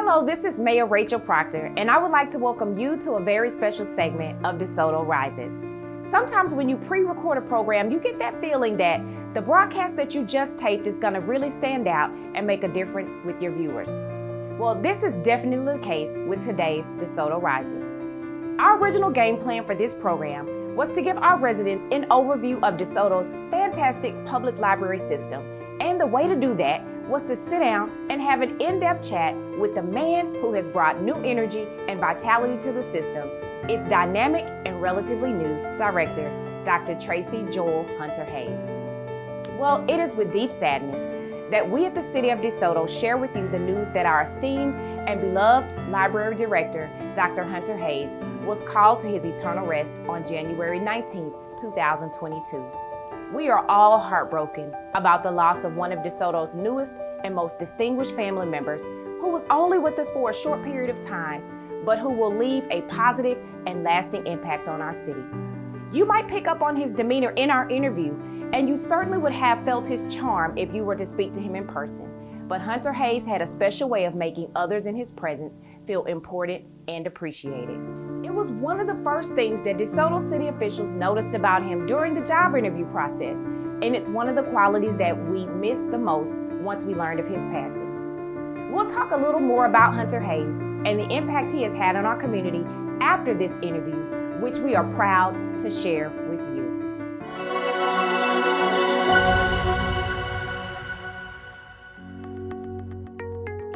Hello, this is Mayor Rachel Proctor, and I would like to welcome you to a very special segment of DeSoto Rises. Sometimes when you pre-record a program, you get that feeling that the broadcast that you just taped is going to really stand out and make a difference with your viewers. Well, this is definitely the case with today's DeSoto Rises. Our original game plan for this program was to give our residents an overview of DeSoto's fantastic public library system, and the way to do that was to sit down and have an in-depth chat with the man who has brought new energy and vitality to the system, its dynamic and relatively new director, Dr. Tracey Joel Hunter Hayes. Well, it is with deep sadness that we at the City of DeSoto share with you the news that our esteemed and beloved library director, Dr. Hunter Hayes, was called to his eternal rest on January 19, 2022. We are all heartbroken about the loss of one of DeSoto's newest and most distinguished family members, who was only with us for a short period of time, but who will leave a positive and lasting impact on our city. You might pick up on his demeanor in our interview, and you certainly would have felt his charm if you were to speak to him in person. But Hunter Hayes had a special way of making others in his presence feel important and appreciated. It was one of the first things that DeSoto city officials noticed about him during the job interview process, and it's one of the qualities that we missed the most once we learned of his passing. We'll talk a little more about Hunter Hayes and the impact he has had on our community after this interview, which we are proud to share with you.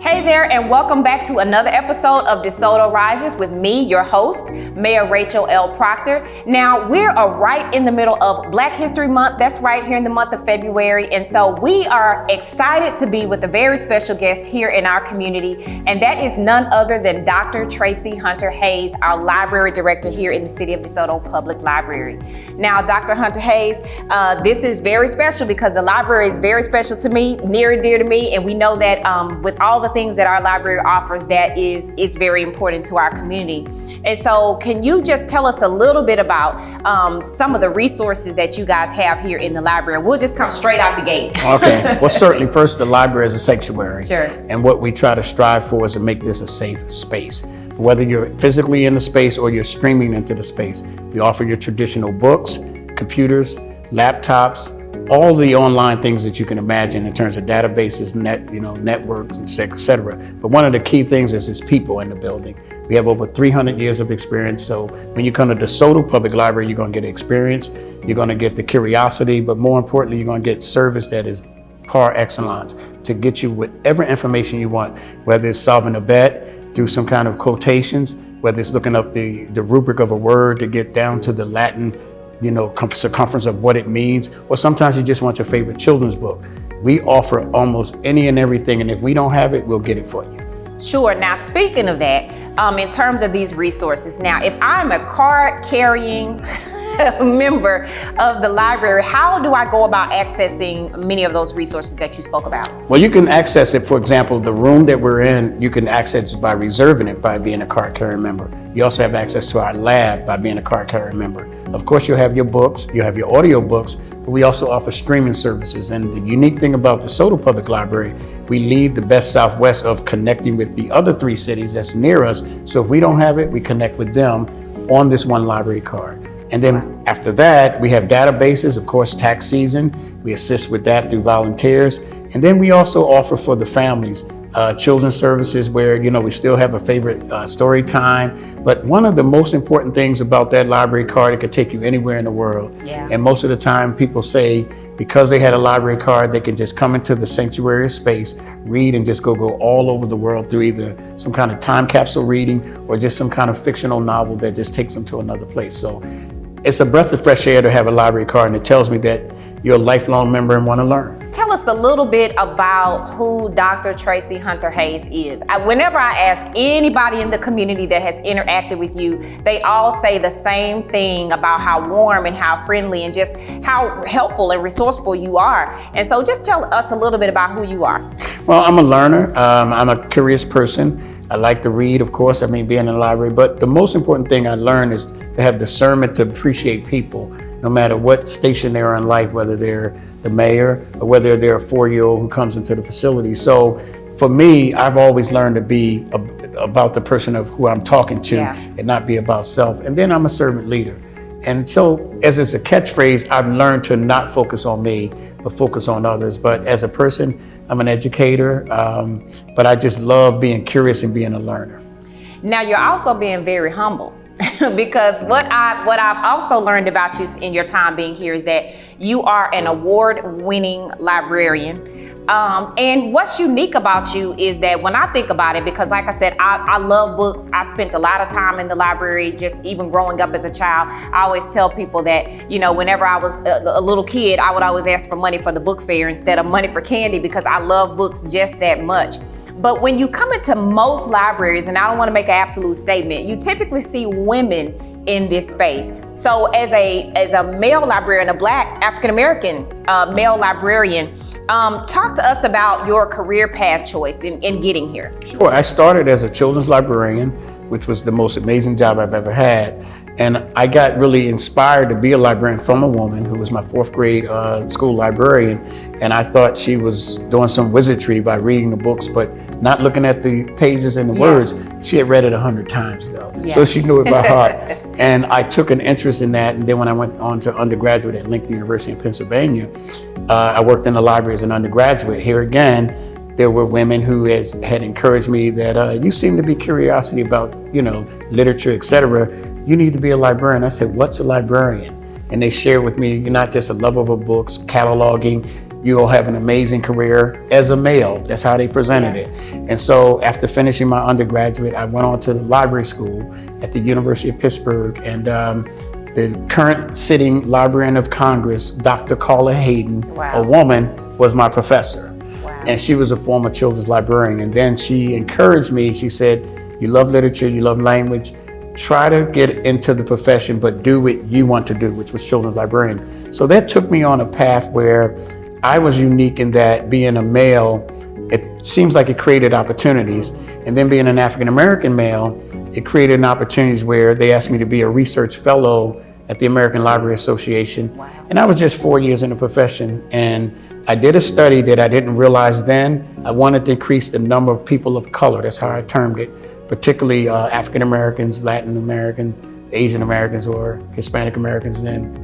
Hey there, and welcome back to another episode of DeSoto Rises with me, your host, Mayor Rachel L. Proctor. Now, we're right in the middle of Black History Month. That's right here in the month of February. And so we are excited to be with a very special guest here in our community. And that is none other than Dr. Tracey Hunter Hayes, our library director here in the City of DeSoto Public Library. Now, Dr. Hunter Hayes, this is very special because the library is very special to me, near and dear to me. And we know that with all the things that our library offers, that is very important to our community. And so can you just tell us a little bit about some of the resources that you guys have here in the library? We'll just come straight out the gate. Okay, well, certainly first, the library is a sanctuary. Sure. And what we try to strive for is to make this a safe space. Whether you're physically in the space or you're streaming into the space, we offer your traditional books, computers, laptops, all the online things that you can imagine in terms of databases, networks, and et cetera. But one of the key things is people in the building. We have over 300 years of experience. So when you come to DeSoto Public Library, you're going to get experience, you're going to get the curiosity, but more importantly, you're going to get service that is par excellence to get you whatever information you want, whether it's solving a bet through some kind of quotations, whether it's looking up the rubric of a word to get down to the Latin circumference of what it means, or sometimes you just want your favorite children's book. We offer almost any and everything, and if we don't have it, we'll get it for you. Sure. Now, speaking of that, in terms of these resources, now, if I'm a card-carrying member of the library, how do I go about accessing many of those resources that you spoke about? Well, you can access it, for example, the room that we're in, you can access it by reserving it by being a card-carrying member. You also have access to our lab by being a card-carrying member. Of course, you'll have your books, you'll have your audio books, but we also offer streaming services. And the unique thing about the DeSoto Public Library, we lead the best southwest of connecting with the other 3 cities that's near us. So if we don't have it, we connect with them on this one library card. And then after that, we have databases, of course, tax season. We assist with that through volunteers. And then we also offer for the families, children's services where, we still have a favorite story time. But one of the most important things about that library card, it could take you anywhere in the world. Yeah. And most of the time people say, because they had a library card, they can just come into the sanctuary space, read, and just go all over the world through either some kind of time capsule reading or just some kind of fictional novel that just takes them to another place. So it's a breath of fresh air to have a library card, and it tells me that you're a lifelong member and want to learn. Tell us a little bit about who Dr. Tracey Hunter Hayes is. Whenever I ask anybody in the community that has interacted with you, they all say the same thing about how warm and how friendly and just how helpful and resourceful you are. And so just tell us a little bit about who you are. Well, I'm a learner. I'm a curious person. I like to read, of course, being in the library. But the most important thing I learned is to have discernment to appreciate people, no matter what station they're in life, whether they're the mayor or whether they're a 4-year-old who comes into the facility. So for me, I've always learned to be about the person of who I'm talking to and not be about self. And then I'm a servant leader. And so as it's a catchphrase, I've learned to not focus on me, but focus on others. But as a person, I'm an educator, but I just love being curious and being a learner. Now you're also being very humble. Because what I've also learned about you in your time being here is that you are an award-winning librarian. And what's unique about you is that when I think about it, because like I said, I love books. I spent a lot of time in the library, just even growing up as a child. I always tell people that, you know, whenever I was a little kid, I would always ask for money for the book fair instead of money for candy because I love books just that much. But when you come into most libraries, and I don't want to make an absolute statement, you typically see women in this space. So as a male librarian, a Black African-American male librarian, talk to us about your career path choice in getting here. Sure, I started as a children's librarian, which was the most amazing job I've ever had. And I got really inspired to be a librarian from a woman who was my fourth grade school librarian. And I thought she was doing some wizardry by reading the books, but not looking at the pages and the words. She had read it 100 times though. So she knew it by heart. And I took an interest in that. And then when I went on to undergraduate at Lincoln University in Pennsylvania, I worked in the library as an undergraduate. Here again, there were women who had encouraged me that you seem to be curiosity about, you know, literature, etc. You need to be a librarian. I said, what's a librarian? And they shared with me, you're not just a lover of books, cataloging, you'll have an amazing career as a male. That's how they presented it. And so after finishing my undergraduate, I went on to the library school at the University of Pittsburgh. And the current sitting Librarian of Congress, Dr. Carla Hayden, a woman, was my professor. And she was a former children's librarian. And then she encouraged me. She said, you love literature, you love language, try to get into the profession, but do what you want to do, which was children's librarian. So that took me on a path where I was unique in that being a male, it seems like it created opportunities. And then being an African-American male, it created opportunities where they asked me to be a research fellow at the American Library Association. And I was just 4 years in the profession. And I did a study that I didn't realize then. I wanted to increase the number of people of color. That's how I termed it. Particularly African Americans, Latin Americans, Asian Americans, or Hispanic Americans, and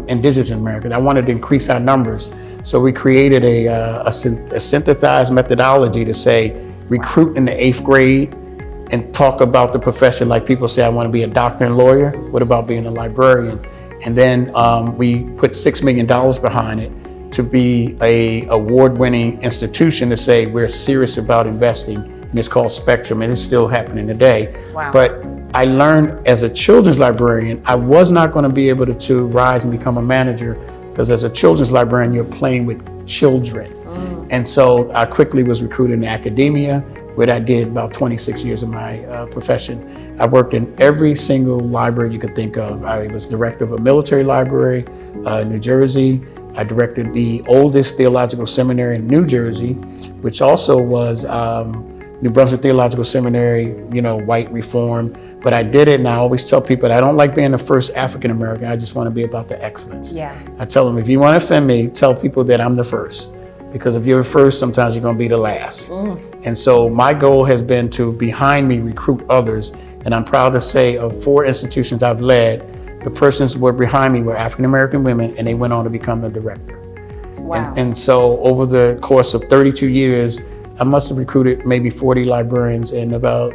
Indigenous Americans. I wanted to increase our numbers. So we created a synthesized methodology to say, recruit in the 8th grade and talk about the profession like people say, I want to be a doctor and lawyer. What about being a librarian? And then we put $6 million behind it to be a award-winning institution to say we're serious about investing. And it's called Spectrum, and it's still happening today. But I learned as a children's librarian, I was not going to be able to rise and become a manager, because as a children's librarian, you're playing with children. And so I quickly was recruited in academia, where I did about 26 years of my profession. I worked in every single library you could think of. I was director of a military library in New Jersey. I directed the oldest theological seminary in New Jersey, which also was New Brunswick Theological Seminary, you know, white reform. But I did it, and I always tell people that I don't like being the first African American. I just want to be about the excellence. I tell them, if you want to offend me, tell people that I'm the first. Because if you're the first, sometimes you're going to be the last. And so my goal has been to, behind me, recruit others. And I'm proud to say of 4 institutions I've led, the persons who were behind me were African American women, and they went on to become the director. And so over the course of 32 years, I must have recruited maybe 40 librarians, and about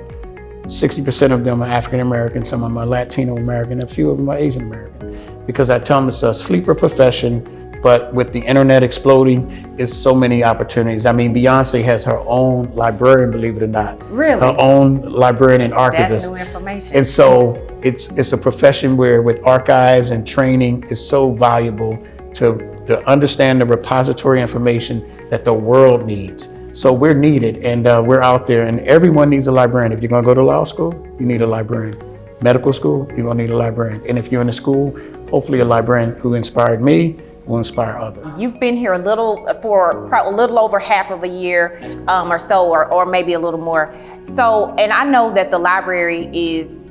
60% of them are African American, some of them are Latino American, a few of them are Asian American. Because I tell them it's a sleeper profession, but with the internet exploding, it's so many opportunities. I mean, Beyonce has her own librarian, believe it or not. Really? Her own librarian and archivist. That's new information. And so it's a profession where with archives and training is so valuable to understand the repository information that the world needs. So we're needed, and we're out there, and everyone needs a librarian. If you're gonna go to law school, you need a librarian. Medical school, you're gonna need a librarian. And if you're in a school, hopefully a librarian who inspired me will inspire others. You've been here a little over half of a year or so, or maybe a little more. So, and I know that the library is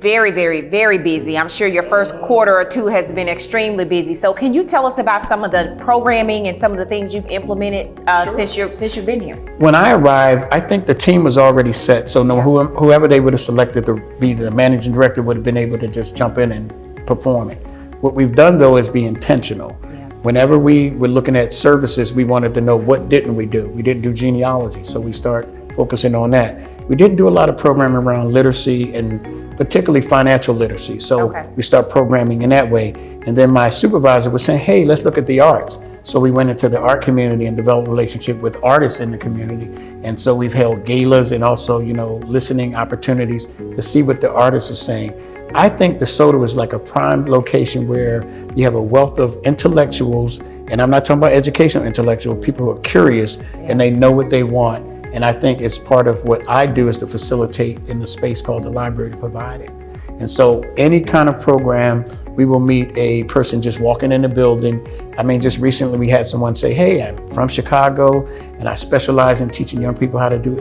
very, very, very busy. I'm sure your first quarter or two has been extremely busy. So can you tell us about some of the programming and some of the things you've implemented since you've been here? When I arrived, I think the team was already set. So whoever they would have selected to be the managing director would have been able to just jump in and perform it. What we've done though is be intentional. Whenever we were looking at services, we wanted to know what didn't we do. We didn't do genealogy, so we start focusing on that. We didn't do a lot of programming around literacy and particularly financial literacy. So we start programming in that way. And then my supervisor was saying, hey, let's look at the arts. So we went into the art community and developed a relationship with artists in the community. And so we've held galas and also, listening opportunities to see what the artists are saying. I think DeSoto is like a prime location where you have a wealth of intellectuals, and I'm not talking about educational intellectuals, people who are curious and they know what they want. And I think it's part of what I do is to facilitate in the space called the library to provide it. And so any kind of program, we will meet a person just walking in the building. I mean, just recently we had someone say, hey, I'm from Chicago and I specialize in teaching young people how to do,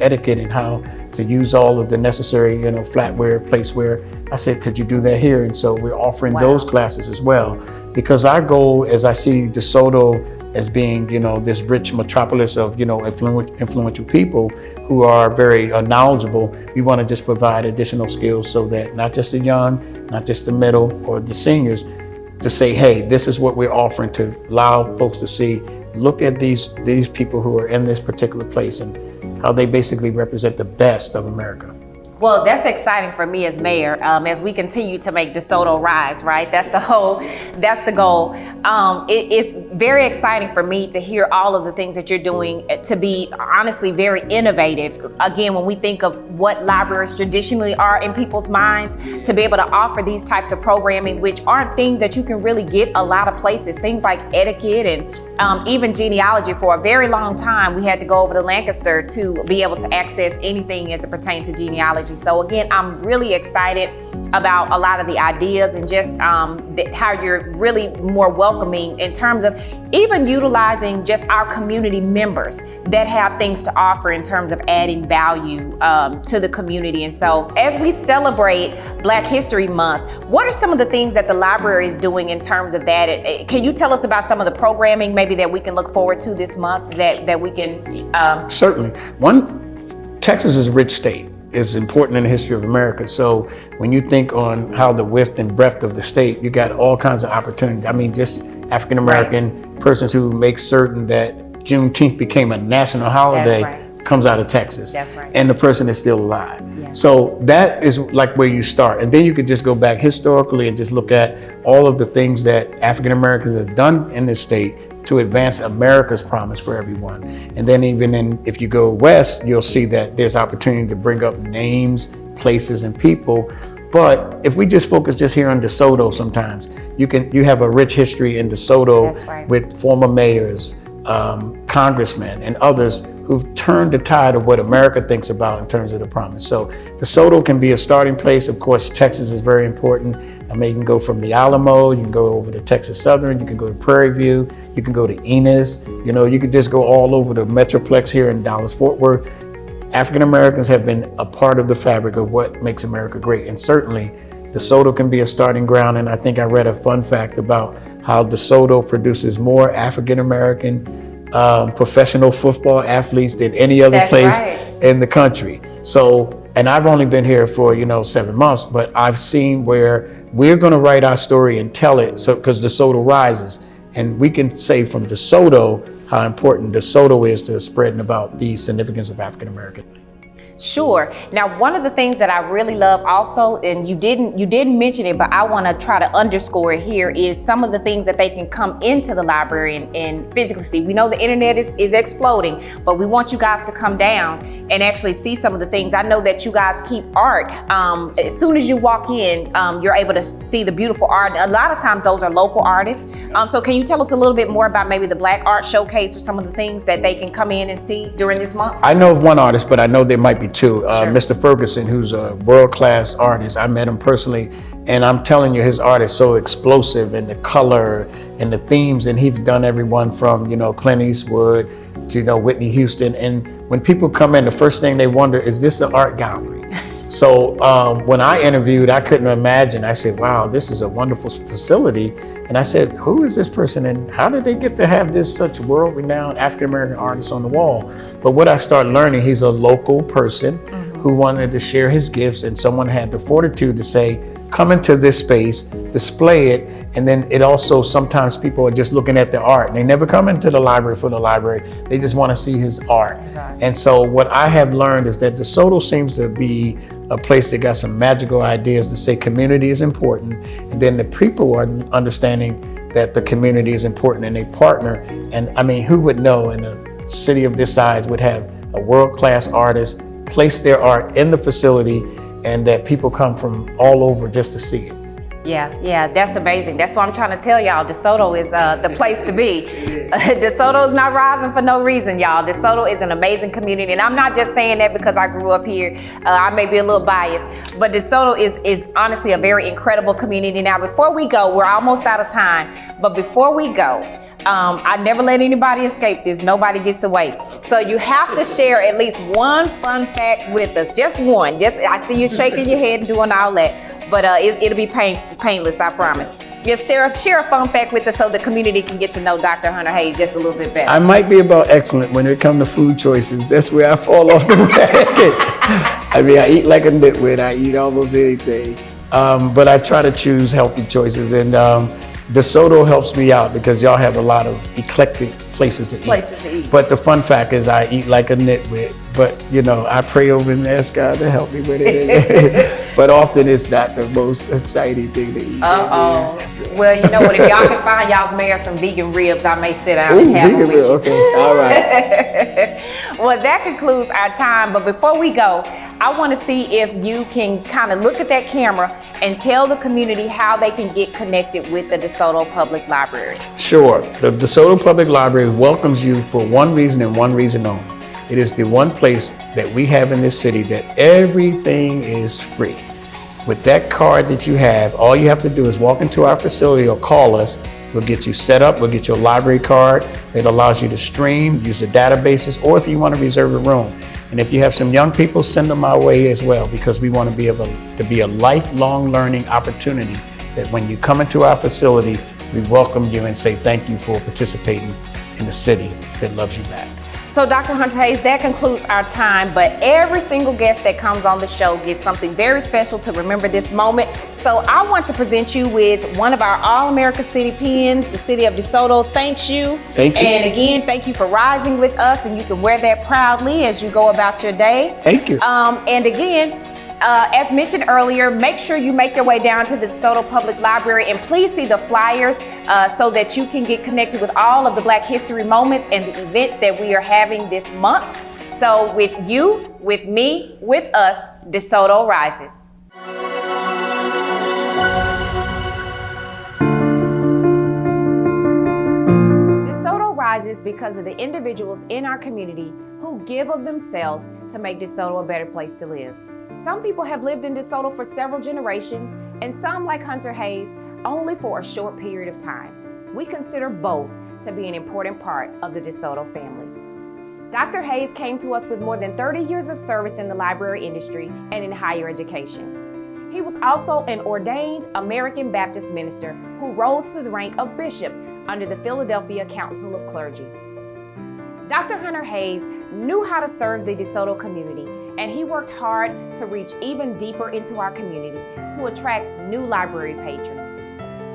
etiquette and how to use all of the necessary, flatware, placeware. I said, could you do that here? And so we're offering those classes as well. Because our goal, as I see DeSoto as being, this rich metropolis of, influential people who are very knowledgeable, we want to just provide additional skills so that not just the young, not just the middle or the seniors, to say, hey, this is what we're offering to allow folks to see, look at these people who are in this particular place and how they basically represent the best of America. Well, that's exciting for me as mayor, as we continue to make DeSoto rise, right? That's the goal. It's very exciting for me to hear all of the things that you're doing to be honestly very innovative. Again, when we think of what libraries traditionally are in people's minds, to be able to offer these types of programming, which aren't things that you can really get a lot of places, things like etiquette and even genealogy. For a very long time, we had to go over to Lancaster to be able to access anything as it pertains to genealogy. So again, I'm really excited about a lot of the ideas and just how you're really more welcoming in terms of even utilizing just our community members that have things to offer in terms of adding value to the community. And so as we celebrate Black History Month, what are some of the things that the library is doing in terms of that? Can you tell us about some of the programming maybe that we can look forward to this month that we can? Certainly. Texas is a rich state. Is important in the history of America. So when you think on how the width and breadth of the state, you got all kinds of opportunities. I mean, just African-American persons who make certain that Juneteenth became a national holiday comes out of Texas. That's right. And the person is still alive. Yeah. So that is like where you start. And then you could just go back historically and just look at all of the things that African-Americans have done in this state to advance America's promise for everyone. And then if you go west, you'll see that there's opportunity to bring up names, places, and people. But if we just focus just here on DeSoto sometimes, you have a rich history in DeSoto with former mayors, congressmen, and others who've turned the tide of what America thinks about in terms of the promise. So DeSoto can be a starting place. Of course, Texas is very important. I mean, you can go from the Alamo, you can go over to Texas Southern, you can go to Prairie View, you can go to Enos, you can just go all over the Metroplex here in Dallas-Fort Worth. African Americans have been a part of the fabric of what makes America great. And certainly DeSoto can be a starting ground. And I think I read a fun fact about how DeSoto produces more African American professional football athletes than any other place in the country. So, and I've only been here for, 7 months, but I've seen where we're going to write our story and tell it, so because DeSoto rises, and we can say from DeSoto how important DeSoto is to spreading about the significance of African American. Sure. Now, one of the things that I really love also, and you didn't mention it, but I want to try to underscore it here, is some of the things that they can come into the library and physically see. We know the internet is exploding, but we want you guys to come down and actually see some of the things. I know that you guys keep art. As soon as you walk in, you're able to see the beautiful art. A lot of times those are local artists. So can you tell us a little bit more about maybe the Black Art Showcase or some of the things that they can come in and see during this month? I know of one artist, but I know there might be two. Mr. Ferguson, who's a world-class artist. I met him personally, and I'm telling you, his art is so explosive, and the color and the themes, and he's done everyone from, Clint Eastwood to, Whitney Houston. And when people come in, the first thing they wonder, is this an art gallery? So when I interviewed, I couldn't imagine. I said, wow, this is a wonderful facility. And I said, who is this person and how did they get to have this such world-renowned African-American artist on the wall? But what I started learning, he's a local person who wanted to share his gifts, and someone had the fortitude to say, come into this space, display it, and then it also, sometimes people are just looking at the art and they never come into the library for the library, they just want to see his art. Exactly. And so what I have learned is that DeSoto seems to be a place that got some magical ideas to say community is important, and then the people are understanding that the community is important and they partner. And I mean, who would know in a city of this size would have a world-class artist place their art in the facility and that people come from all over just to see it. Yeah, that's amazing. That's what I'm trying to tell y'all. DeSoto is the place to be. DeSoto is not rising for no reason, y'all. DeSoto is an amazing community, and I'm not just saying that because I grew up here. I may be a little biased, but DeSoto is honestly a very incredible community. Now, before we go, we're almost out of time, but before we go, I never let anybody escape this. Nobody gets away. So you have to share at least one fun fact with us. Just one. I see you shaking your head and doing all that, but it'll be painless, I promise. Just share a fun fact with us so the community can get to know Dr. Hunter Hayes just a little bit better. I might be about excellent when it comes to food choices. That's where I fall off the wagon. I mean, I eat like a nitwit. I eat almost anything. But I try to choose healthy choices, and DeSoto helps me out because y'all have a lot of eclectic places to eat. But the fun fact is I eat like a nitwit, but you know, I pray over and ask God to help me with it. But often it's not the most exciting thing to eat. Well, you know what, if y'all can find y'all's mayor some vegan ribs, I may sit down and have them with you. Okay, all right. Well, that concludes our time, but before we go, I want to see if you can kind of look at that camera and tell the community how they can get connected with the DeSoto Public Library. Sure. The DeSoto Public Library welcomes you for one reason and one reason only. It is the one place that we have in this city that everything is free. With that card that you have, all you have to do is walk into our facility or call us. We'll get you set up. We'll get your library card. It allows you to stream, use the databases, or if you want to reserve a room. And if you have some young people, send them our way as well, because we want to be able to be a lifelong learning opportunity that when you come into our facility, we welcome you and say thank you for participating in the city that loves you back. So Dr. Hunter Hayes, that concludes our time, but every single guest that comes on the show gets something very special to remember this moment. So I want to present you with one of our All-America City pins. The city of DeSoto thanks you. Thank you. And again, thank you for rising with us, and you can wear that proudly as you go about your day. Thank you. And again, as mentioned earlier, make sure you make your way down to the DeSoto Public Library and please see the flyers so that you can get connected with all of the Black History moments and the events that we are having this month. So with you, with me, with us, DeSoto Rises. DeSoto rises because of the individuals in our community who give of themselves to make DeSoto a better place to live. Some people have lived in DeSoto for several generations, and some, like Hunter Hayes, only for a short period of time. We consider both to be an important part of the DeSoto family. Dr. Hayes came to us with more than 30 years of service in the library industry and in higher education. He was also an ordained American Baptist minister who rose to the rank of bishop under the Philadelphia Council of Clergy. Dr. Hunter Hayes knew how to serve the DeSoto community, and he worked hard to reach even deeper into our community to attract new library patrons.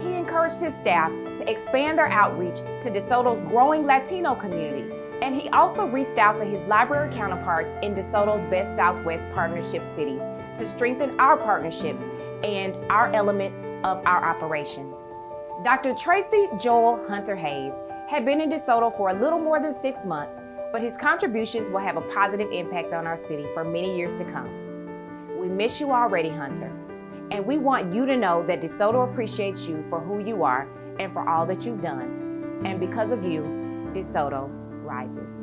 He encouraged his staff to expand their outreach to DeSoto's growing Latino community, and he also reached out to his library counterparts in DeSoto's Best Southwest partnership cities to strengthen our partnerships and our elements of our operations. Dr. Tracey Joel Hunter Hayes had been in DeSoto for a little more than 6 months, but his contributions will have a positive impact on our city for many years to come. We miss you already, Hunter, and we want you to know that DeSoto appreciates you for who you are and for all that you've done. And because of you, DeSoto rises.